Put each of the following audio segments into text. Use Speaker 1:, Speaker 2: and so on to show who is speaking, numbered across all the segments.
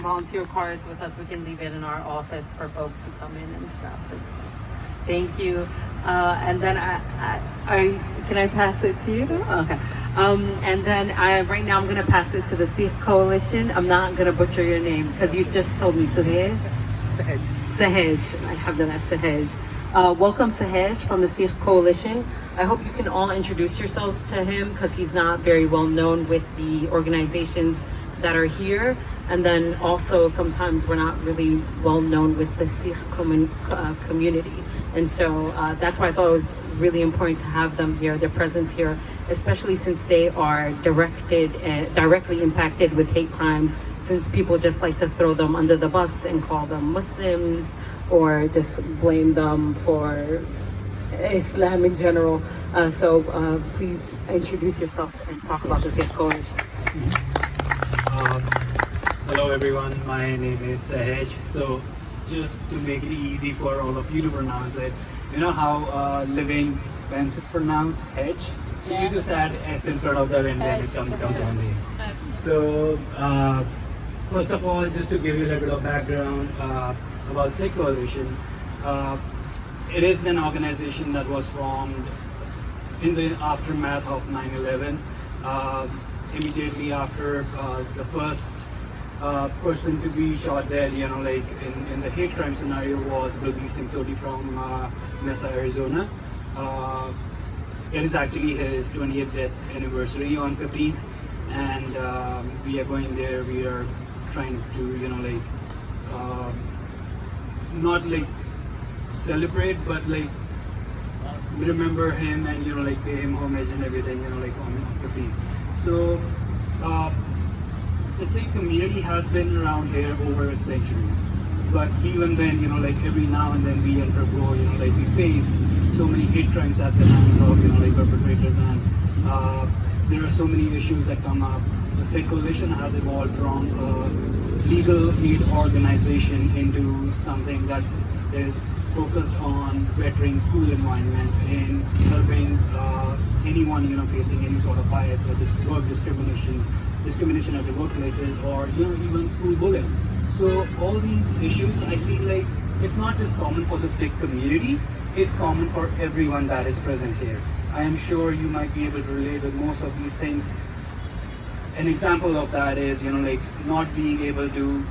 Speaker 1: volunteer cards with us. We can leave it in our office for folks who come in and stuff. And so, thank you. And then can I pass it to you? Okay. And then right now I'm going to pass it to the Sikh Coalition. I'm not going to butcher your name because you just told me Sahej.
Speaker 2: Sahej.
Speaker 1: Sahej. I have the last Sahej. Welcome Sahej from the Sikh Coalition. I hope you can all introduce yourselves to him because he's not very well known with the organizations that are here. And then also sometimes we're not really well known with the Sikh community. And so that's why I thought it was really important to have them here, their presence here, especially since they are directly impacted with hate crimes, since people just like to throw them under the bus and call them Muslims or just blame them for Islam in general. So please introduce yourself and talk about the Sikh Coalition.
Speaker 2: Hello everyone, my name is Sahej. So just to make it easy for all of you to pronounce it, you know how living fence is pronounced, hedge? So you just add S in front of that and then it becomes one name. So first of all, just to give you a little bit of background about Sikh Coalition, it is an organization that was formed in the aftermath of 9/11, immediately after the first person to be shot dead, you know, like in the hate crime scenario was Balbir Singh Sodhi from Mesa, Arizona. It is actually his 20th death anniversary on 15th, and we are going there. We are trying to, you know, like not like celebrate, but like remember him and, you know, like pay him homage and everything, you know, like on 15th. So the Sikh community has been around here over a century, but even then, you know, like every now and then we undergo, you know, like we face so many hate crimes at the hands of, you know, like perpetrators, and there are so many issues that come up. The Sikh Coalition has evolved from a legal aid organization into something that is focused on bettering school environment and helping anyone, you know, facing any sort of bias or work discrimination at the workplaces, or, you know, even school bullying. So all these issues, I feel like it's not just common for the Sikh community, it's common for everyone that is present here. I am sure you might be able to relate with most of these things. An example of that is, you know, like not being able to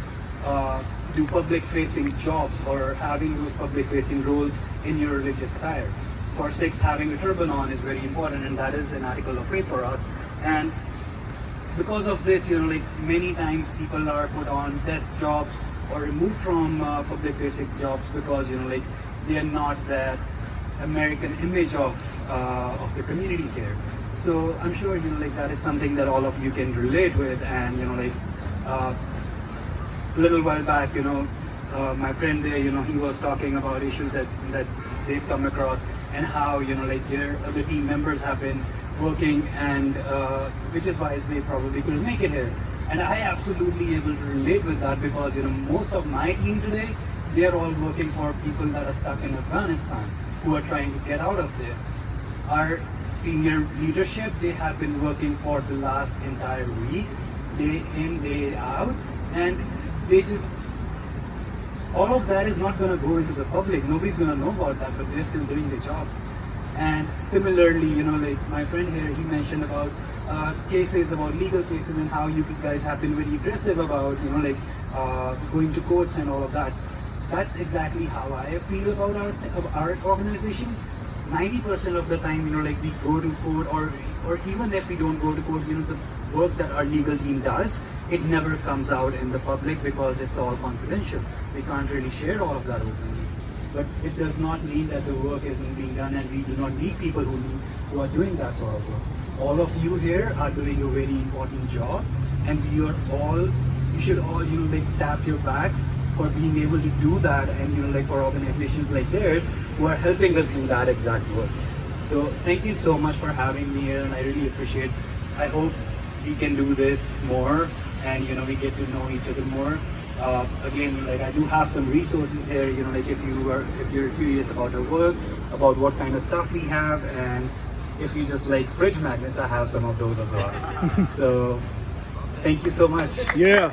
Speaker 2: do public facing jobs or having those public facing roles in your religious attire. For Sikhs, having a turban on is very important, and that is an article of faith for us. And because of this, you know, like many times people are put on desk jobs or removed from public facing jobs because, you know, like they are not that American image of the community here. So I'm sure, you know, like that is something that all of you can relate with. And, you know, like a little while back, you know, my friend there, you know, he was talking about issues that they've come across and how, you know, like their other team members have been working, and which is why they probably couldn't make it here. And I absolutely able to relate with that because, you know, most of my team today, they are all working for people that are stuck in Afghanistan who are trying to get out of there. Our senior leadership, they have been working for the last entire week, day in, day out, and they just, all of that is not going to go into the public. Nobody's going to know about that, but they're still doing their jobs. And similarly, you know, like my friend here, he mentioned about cases, about legal cases, and how you guys have been very aggressive about, you know, like going to courts and all of that. That's exactly how I feel about our organization. 90% of the time, you know, like we go to court, or even if we don't go to court, you know, the work that our legal team does, it never comes out in the public because it's all confidential. We can't really share all of that openly. But it does not mean that the work isn't being done, and we do not need people who are doing that sort of work. All of you here are doing a very important job, and you should all, you know, like tap your backs for being able to do that, and, you know, like for organizations like theirs who are helping us do that exact work. So thank you so much for having me here, and I really appreciate. I hope we can do this more, and, you know, we get to know each other more. Again, like I do have some resources here, you know, like if you're curious about our work, about what kind of stuff we have, and if you just like fridge magnets, I have some of those as well. So thank you so much.
Speaker 3: Yeah.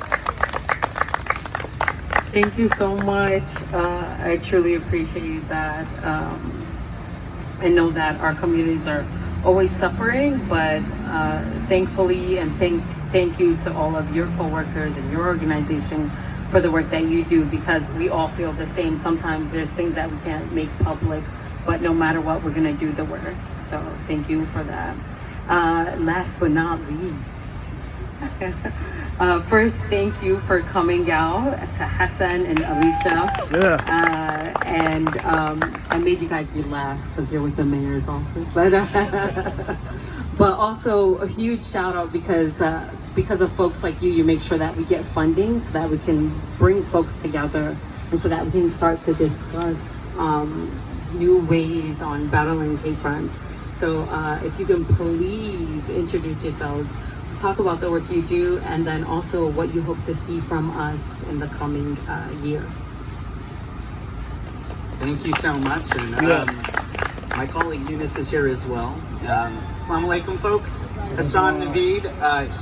Speaker 1: Thank you so much. I truly appreciate that. I know that our communities are always suffering, but thankfully, and thank you to all of your coworkers and your organization for the work that you do, because we all feel the same. Sometimes there's things that we can't make public, but no matter what, we're gonna do the work. So thank you for that. Last but not least, first, thank you for coming out to Hassan and Alicia.
Speaker 3: Yeah.
Speaker 1: And I made you guys be last because you're with the mayor's office. But also a huge shout out because of folks like you make sure that we get funding so that we can bring folks together and so that we can start to discuss new ways on battling hate crimes. So if you can please introduce yourselves, talk about the work you do, and then also what you hope to see from us in the coming year.
Speaker 4: Thank you so much. And my colleague Yunus is here as well. Assalamu alaikum, folks. Hassan Naveed,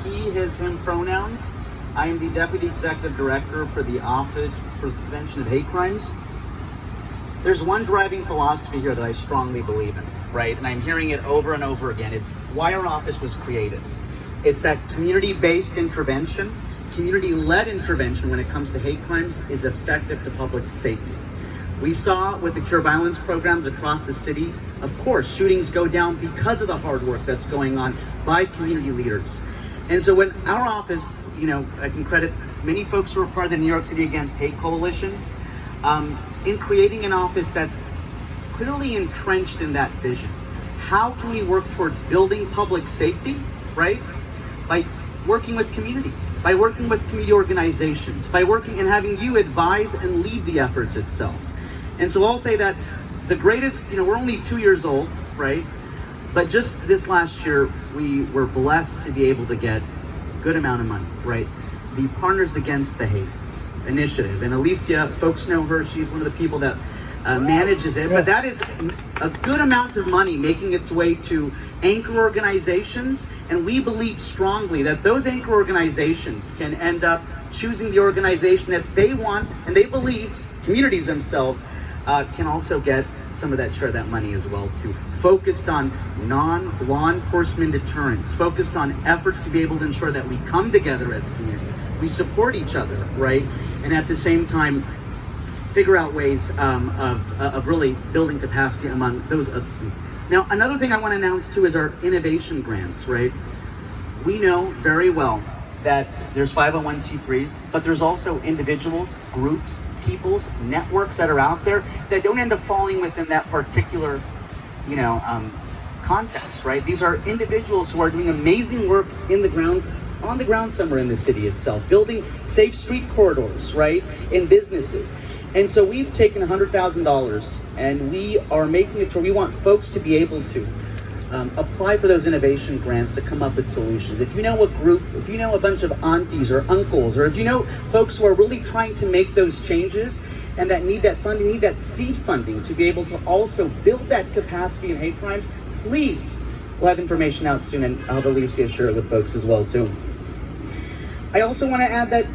Speaker 4: he, his, him pronouns. I am the Deputy Executive Director for the Office for the Prevention of Hate Crimes. There's one driving philosophy here that I strongly believe in, right? And I'm hearing it over and over again. It's why our office was created. It's that community-based intervention, community-led intervention when it comes to hate crimes is effective to public safety. We saw with the Cure Violence programs across the city, of course, shootings go down because of the hard work that's going on by community leaders. And so when our office, I can credit many folks who are part of the New York City Against Hate Coalition, in creating an office that's clearly entrenched in that vision. How can we work towards building public safety, right? By working with communities, by working with community organizations, by working and having you advise and lead the efforts itself. And so I'll say that the greatest, we're only 2 years old, right? But just this last year, we were blessed to be able to get a good amount of money, right? The Partners Against the Hate initiative. And Alicia, folks know her, she's one of the people that manages it, but that is a good amount of money making its way to anchor organizations, and we believe strongly that those anchor organizations can end up choosing the organization that they want, and they believe communities themselves can also get some of that share of that money as well too. Focused on non-law enforcement deterrence, focused on efforts to be able to ensure that we come together as a community, we support each other, right? And at the same time, figure out ways of really building capacity among those other people. Now, another thing I want to announce too is our innovation grants, right? We know very well that there's 501c3s, but there's also individuals, groups, peoples, networks that are out there that don't end up falling within that particular, context, right? These are individuals who are doing amazing work on the ground somewhere in the city itself, building safe street corridors, right, in businesses. And so we've taken $100,000 and we are making it to where we want folks to be able to apply for those innovation grants to come up with solutions. If you know a group, if you know a bunch of aunties or uncles, or if you know folks who are really trying to make those changes and that need that funding, need that seed funding to be able to also build that capacity in hate crimes, please, we'll have information out soon and I'll have Alicia share it with folks as well too. I also want to add that,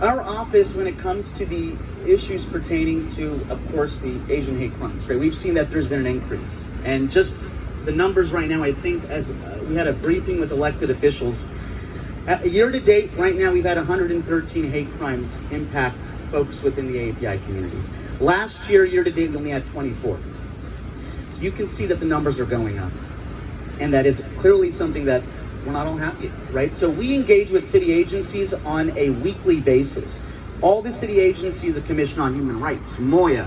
Speaker 4: our office, when it comes to the issues pertaining to, of course, the Asian hate crimes, right? We've seen that there's been an increase. And just the numbers right now, I think, as we had a briefing with elected officials, year to date, right now, we've had 113 hate crimes impact folks within the AAPI community. Last year to date, we only had 24. So you can see that the numbers are going up. And that is clearly something that we're not all happy about, right? So we engage with city agencies on a weekly basis. All the city agencies, the Commission on Human Rights, MOIA,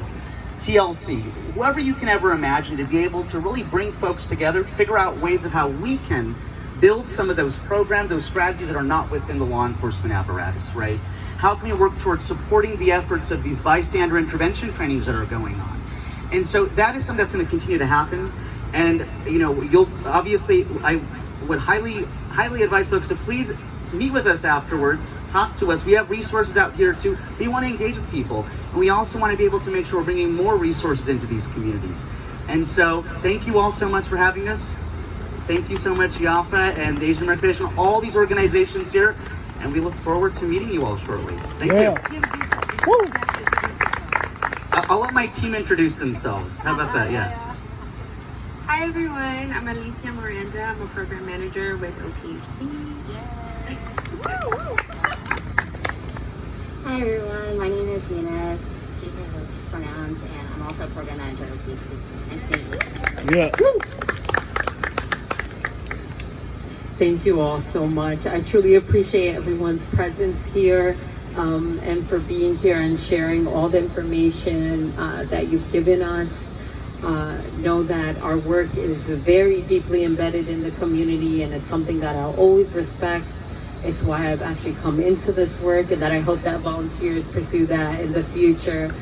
Speaker 4: TLC, whoever you can ever imagine, to be able to really bring folks together, figure out ways of how we can build some of those programs, those strategies that are not within the law enforcement apparatus, right? How can we work towards supporting the efforts of these bystander intervention trainings that are going on? And so that is something that's going to continue to happen. And, you'll obviously, I would highly advise folks to please meet with us afterwards, talk to us. We have resources out here too. We want to engage with people. And we also want to be able to make sure we're bringing more resources into these communities. And so thank you all so much for having us. Thank you so much, Yafa and the Asian Recreation, all these organizations here. And we look forward to meeting you all shortly. Thank you. I'll let my team introduce themselves. How about that? Yeah.
Speaker 3: Hi everyone, I'm Alicia Miranda. I'm a program manager with OPHC.
Speaker 5: Hi everyone, my name is Eunice, she has pronouns, and I'm also a program manager of PC. Nice to meet you.
Speaker 6: Yeah.
Speaker 1: Thank you all so much. I truly appreciate everyone's presence here and for being here and sharing all the information that you've given us. Know that our work is very deeply embedded in the community, and it's something that I'll always respect. It's why I've actually come into this work, and that I hope that volunteers pursue that in the future.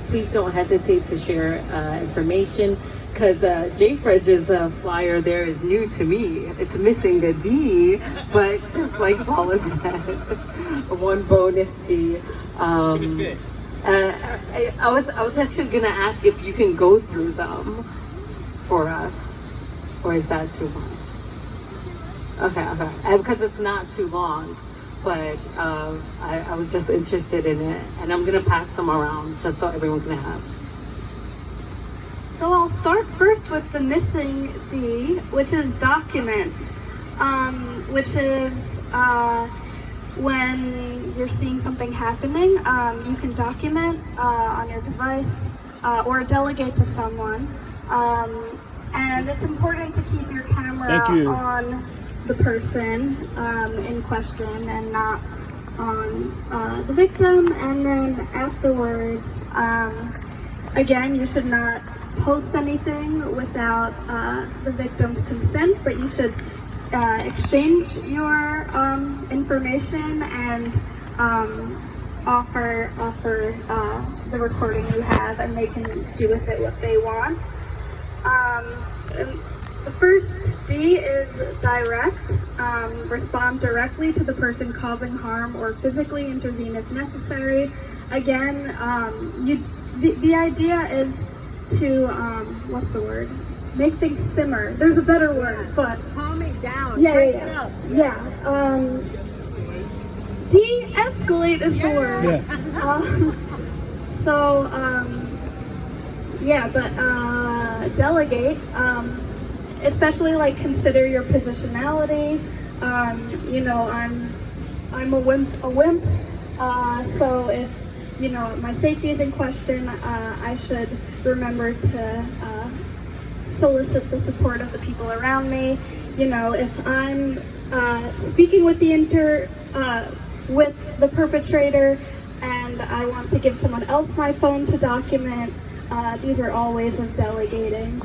Speaker 1: Please don't hesitate to share information, because JFred's flyer there is new to me. It's missing a D, but just like Paula said, one bonus D. I was actually gonna ask if you can go through them for us, or is that too long? Okay, because it's not too long, but I was just interested in it, and I'm gonna pass them around just so everyone can have.
Speaker 7: So I'll start first with the missing D, which is document, which is when you're seeing something happening, you can document on your device or delegate to someone. And it's important to keep your camera on the person in question and not on the victim. And then afterwards, again, you should not post anything without the victim's consent, but you should exchange your information and offer the recording you have, and they can do with it what they want. The first D is direct. Respond directly to the person causing harm or physically intervene if necessary. Again, the idea is to what's the word? Make things simmer. There's a better word, but
Speaker 3: Calm it down.
Speaker 7: yeah. De-escalate is the word. Delegate. Especially like consider your positionality. I'm a wimp. So if my safety is in question, I should remember to solicit the support of the people around me. If I'm speaking with with the perpetrator and I want to give someone else my phone to document, these are all ways of delegating.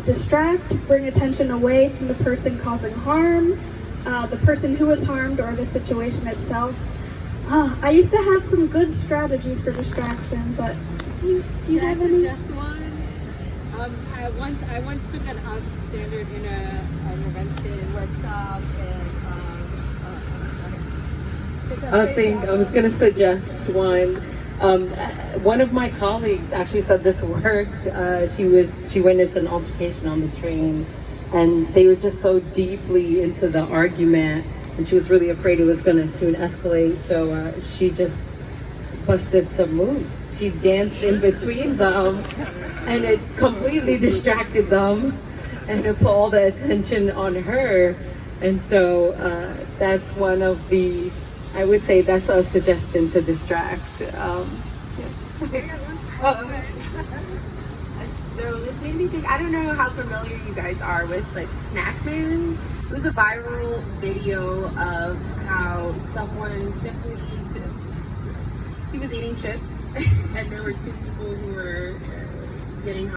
Speaker 7: Distract, bring attention away from the person causing harm, the person who is harmed, or the situation itself. I used to have some good strategies for distraction, but do you have any?
Speaker 3: I once took an standard in an intervention workshop,
Speaker 1: I was gonna suggest one. One of my colleagues actually said this worked. She witnessed an altercation on the train, and they were just so deeply into the argument, and she was really afraid it was gonna soon escalate. So she just busted some moves. She danced in between them, and it completely distracted them, and it put all the attention on her. And so that's one of the, I would say that's a suggestion to distract.
Speaker 3: So this made me think, I don't know how familiar you guys are with Snackman. It was a viral video of how someone he was eating chips and there were two people who were getting